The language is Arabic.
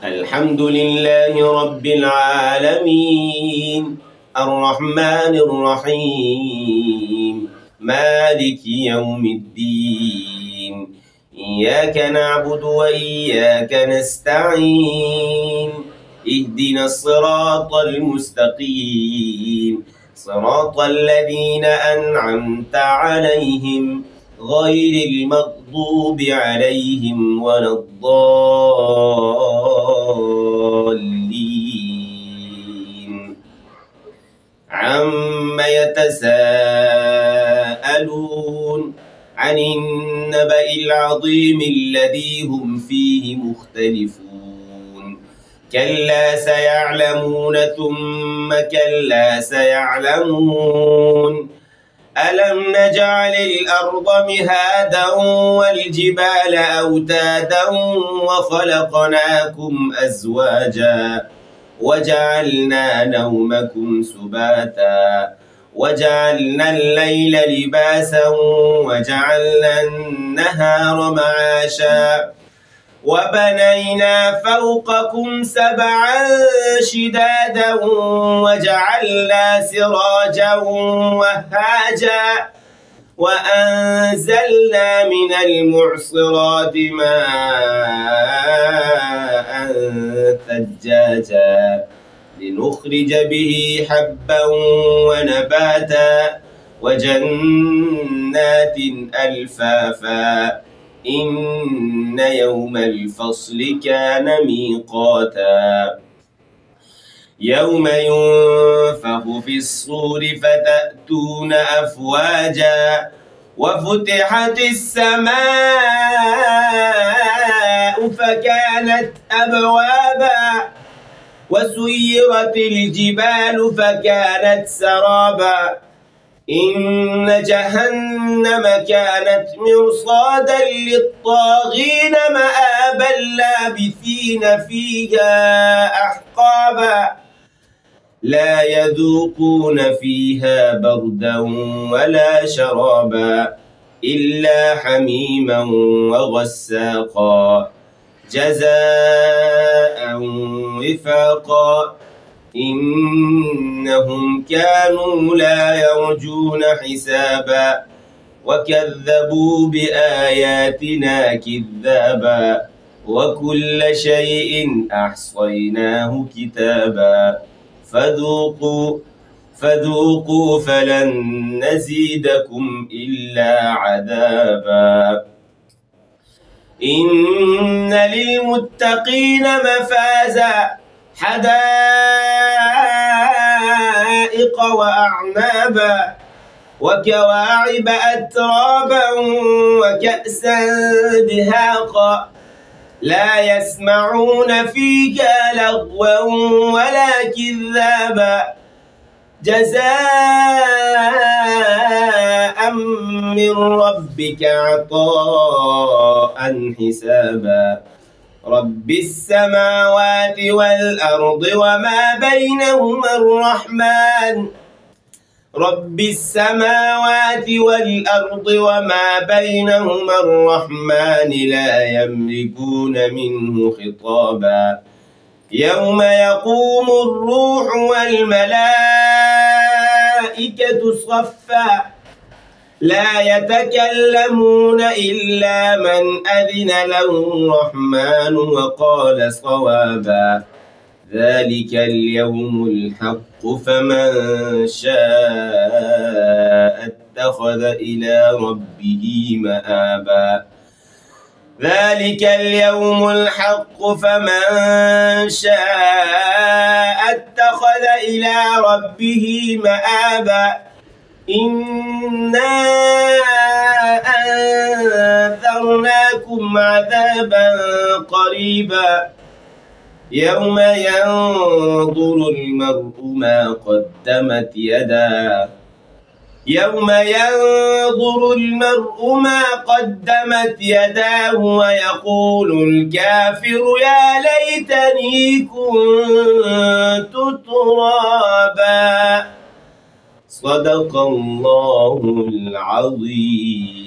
الحمد لله رب العالمين الرحمن الرحيم مالك يوم الدين إياك نعبد وإياك نستعين اهدنا الصراط المستقيم صراط الذين أنعمت عليهم غير المغضوب عليهم ولا الضالين عم يتساءلون عن النبأ العظيم الذي هم فيه مختلفون كلا سيعلمون ثم كلا سيعلمون ألم نجعل الأرض مهادا والجبال أوتادا وخلقناكم أزواجا وجعلنا نومكم سباتا وجعلنا الليل لباسا وجعلنا النهار معاشا وبنينا فوقكم سبعا شدادا وجعلنا سراجا وهاجا وأنزلنا من المعصرات ماء ثجاجا لنخرج به حبا ونباتا وجنات ألفافا إن يوم الفصل كان ميقاتا يوم ينفخ في الصور فتأتون أفواجا وفتحت السماء فكانت أبوابا وسيرت الجبال فكانت سرابا إن جهنم كانت مرصادا للطاغين مآبا لابثين فيها أحقابا لا يذوقون فيها بردا ولا شرابا إلا حميما وغساقا جزاء وفاقا إنهم كانوا لا يرجون حسابا وكذبوا بآياتنا كذابا وكل شيء أحصيناه كتابا فذوقوا فلن نزيدكم إلا عذابا إن للمتقين مفازا حدائق وأعنابا وكواعب أترابا وكأسا دهاقا لا يسمعون فيها لغوا ولا كذابا جزاء من ربك عطاء حسابا رب السماوات والأرض وما بينهما الرحمن رب السماوات والأرض وما بينهما الرحمن لا يملكون منه خطابا يوم يقوم الروح والملائكة صفا لا يتكلمون إلا من أذن له الرحمن وقال صوابا ذلك اليوم الحق فمن شاء اتخذ إلى ربه مآبا ذلك اليوم الحق فمن شاء اتخذ إلى ربه مآبا إنا أنذرناكم عذابا قريبا يوم ينظر المرء ما قدمت يداه ويقول الكافر يا ليتني كنت ترابا صدق الله العظيم.